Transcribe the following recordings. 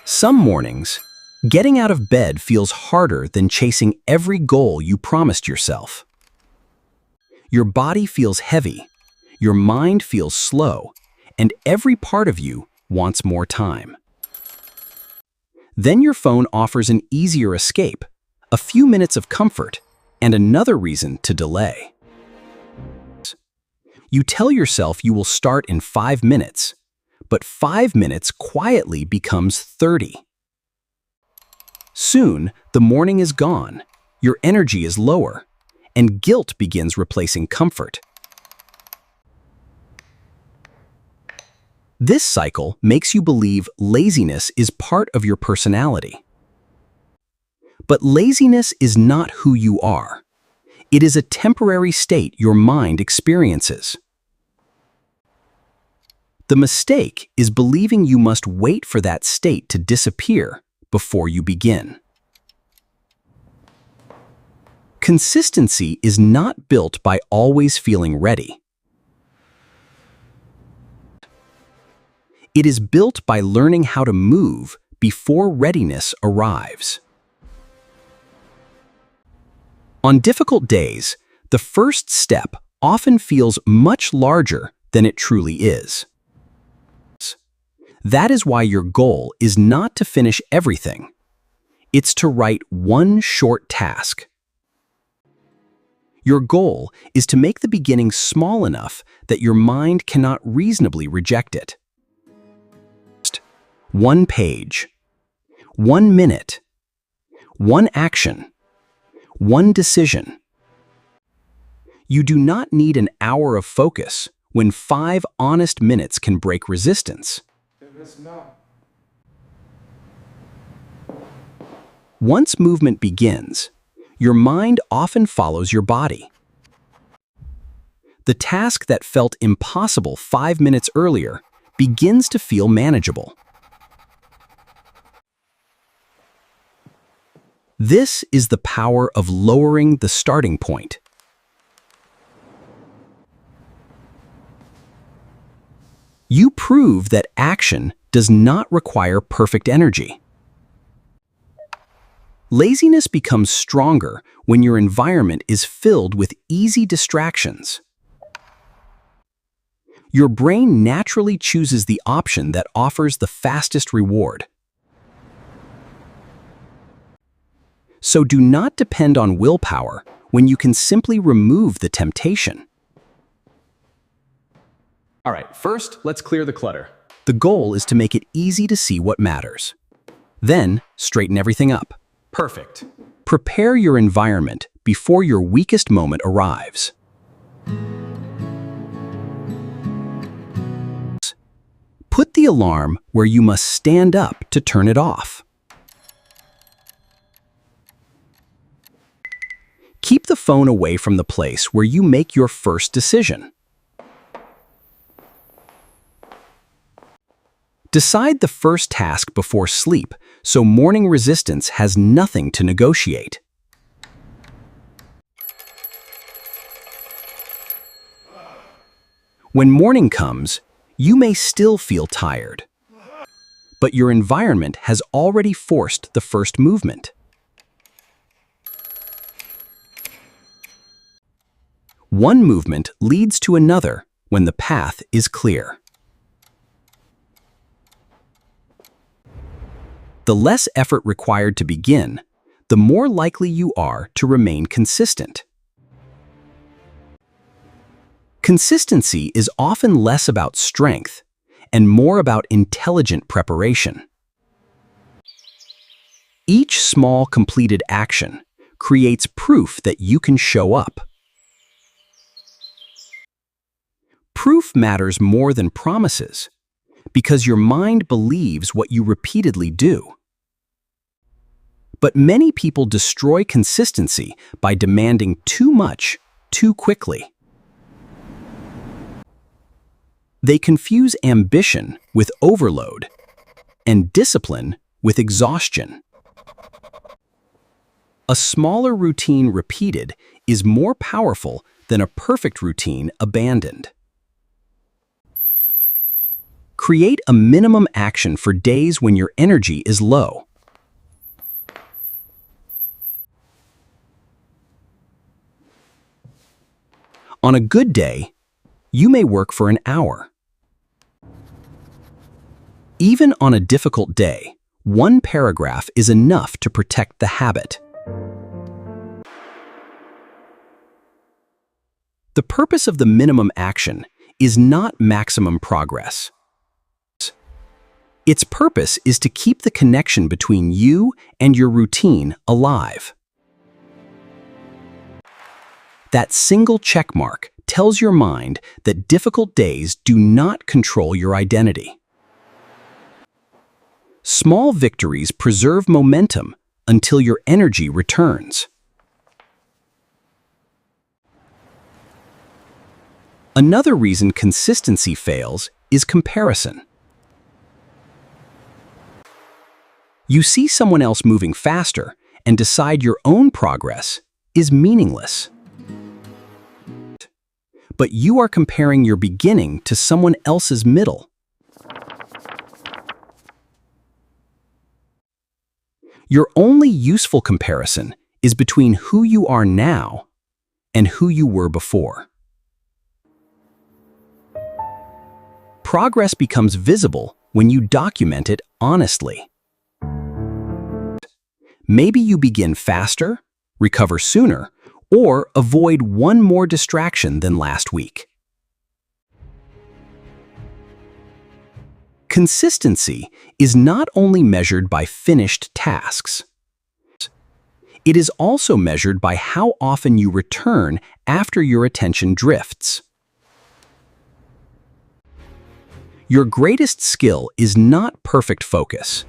Some mornings, getting out of bed feels harder than chasing every goal you promised yourself. Your body feels heavy, your mind feels slow, and every part of you wants more time. Then your phone offers an easier escape, a few minutes of comfort, and another reason to delay. You tell yourself you will start in 5 minutes, but 5 minutes quietly becomes 30. Soon, the morning is gone, your energy is lower, and guilt begins replacing comfort. This cycle makes you believe laziness is part of your personality. But laziness is not who you are. It is a temporary state your mind experiences. The mistake is believing you must wait for that state to disappear before you begin. Consistency is not built by always feeling ready. It is built by learning how to move before readiness arrives. On difficult days, the first step often feels much larger than it truly is. That is why your goal is not to finish everything. It's to write one short task. Your goal is to make the beginning small enough that your mind cannot reasonably reject it. 1 page, 1 minute, 1 action, 1 decision. You do not need an hour of focus when 5 honest minutes can break resistance. Once movement begins, your mind often follows your body. The task that felt impossible 5 minutes earlier begins to feel manageable. This is the power of lowering the starting point. You prove that action does not require perfect energy. Laziness becomes stronger when your environment is filled with easy distractions. Your brain naturally chooses the option that offers the fastest reward. So do not depend on willpower when you can simply remove the temptation. All right, first, let's clear the clutter. The goal is to make it easy to see what matters. Then, straighten everything up. Perfect. Prepare your environment before your weakest moment arrives. Put the alarm where you must stand up to turn it off. Keep the phone away from the place where you make your first decision. Decide the first task before sleep so morning resistance has nothing to negotiate. When morning comes, you may still feel tired, but your environment has already forced the first movement. One movement leads to another when the path is clear. The less effort required to begin, the more likely you are to remain consistent. Consistency is often less about strength and more about intelligent preparation. Each small completed action creates proof that you can show up. Proof matters more than promises, because your mind believes what you repeatedly do. But many people destroy consistency by demanding too much, too quickly. They confuse ambition with overload and discipline with exhaustion. A smaller routine repeated is more powerful than a perfect routine abandoned. Create a minimum action for days when your energy is low. On a good day, you may work for an hour. Even on a difficult day, one paragraph is enough to protect the habit. The purpose of the minimum action is not maximum progress. Its purpose is to keep the connection between you and your routine alive. That single check mark tells your mind that difficult days do not control your identity. Small victories preserve momentum until your energy returns. Another reason consistency fails is comparison. You see someone else moving faster and decide your own progress is meaningless. But you are comparing your beginning to someone else's middle. Your only useful comparison is between who you are now and who you were before. Progress becomes visible when you document it honestly. Maybe you begin faster, recover sooner, or avoid one more distraction than last week. Consistency is not only measured by finished tasks. It is also measured by how often you return after your attention drifts. Your greatest skill is not perfect focus.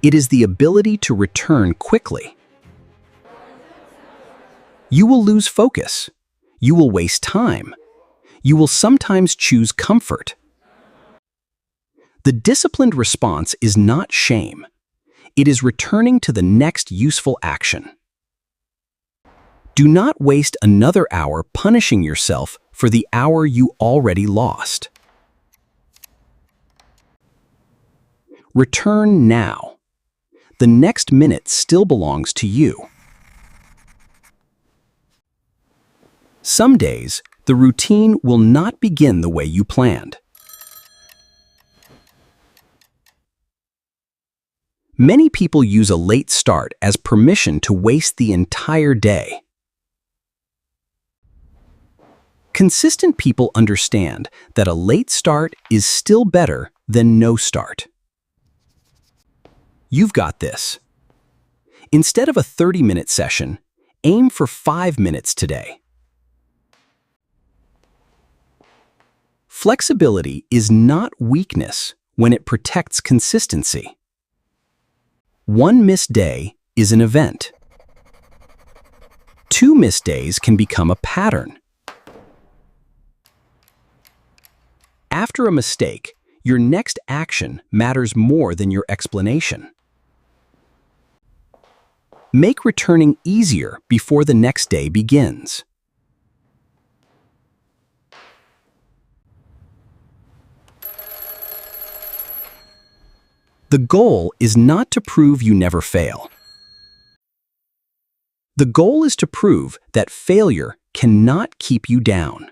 It is the ability to return quickly. You will lose focus. You will waste time. You will sometimes choose comfort. The disciplined response is not shame. It is returning to the next useful action. Do not waste another hour punishing yourself for the hour you already lost. Return now. The next minute still belongs to you. Some days, the routine will not begin the way you planned. Many people use a late start as permission to waste the entire day. Consistent people understand that a late start is still better than no start. You've got this. Instead of a 30-minute session, aim for 5 minutes today. Flexibility is not weakness when it protects consistency. One missed day is an event. 2 missed days can become a pattern. After a mistake, your next action matters more than your explanation. Make returning easier before the next day begins. The goal is not to prove you never fail. The goal is to prove that failure cannot keep you down.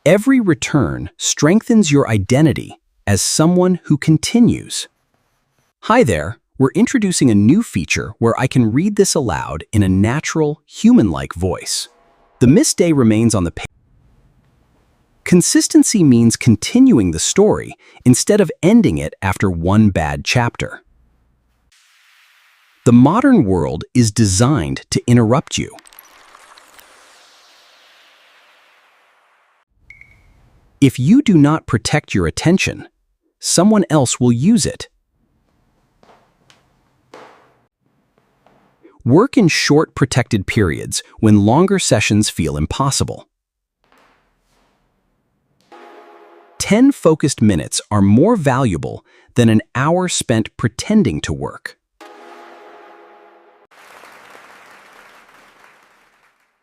Every return strengthens your identity as someone who continues. Hi there, we're introducing a new feature where I can read this aloud in a natural, human-like voice. The missed day remains on the page. Consistency means continuing the story instead of ending it after one bad chapter. The modern world is designed to interrupt you. If you do not protect your attention, someone else will use it. Work in short, protected periods when longer sessions feel impossible. 10 focused minutes are more valuable than an hour spent pretending to work.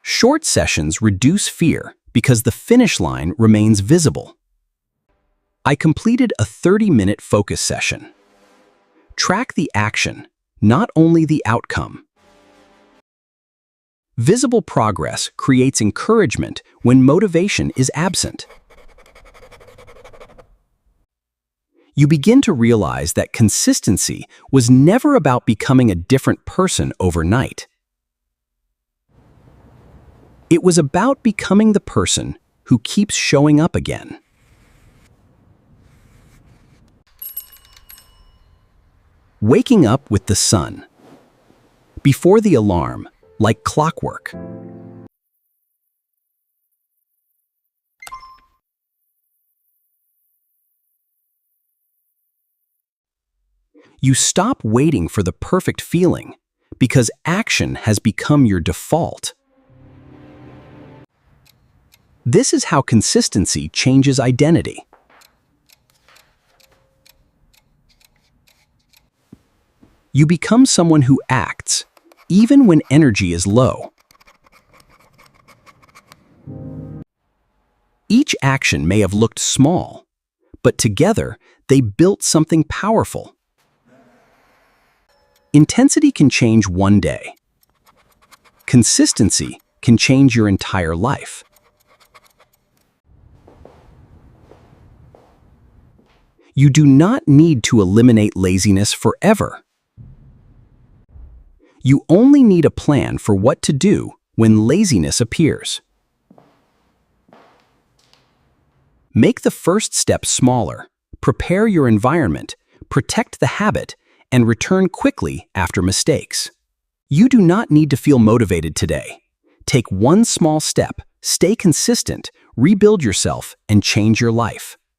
Short sessions reduce fear because the finish line remains visible. I completed a 30-minute focus session. Track the action, not only the outcome. Visible progress creates encouragement when motivation is absent. You begin to realize that consistency was never about becoming a different person overnight. It was about becoming the person who keeps showing up again. Waking up with the sun. Before the alarm, like clockwork. You stop waiting for the perfect feeling because action has become your default. This is how consistency changes identity. You become someone who acts, even when energy is low. Each action may have looked small, but together they built something powerful. Intensity can change one day. Consistency can change your entire life. You do not need to eliminate laziness forever. You only need a plan for what to do when laziness appears. Make the first step smaller, prepare your environment, protect the habit, and return quickly after mistakes. You do not need to feel motivated today. Take one small step, stay consistent, rebuild yourself, and change your life.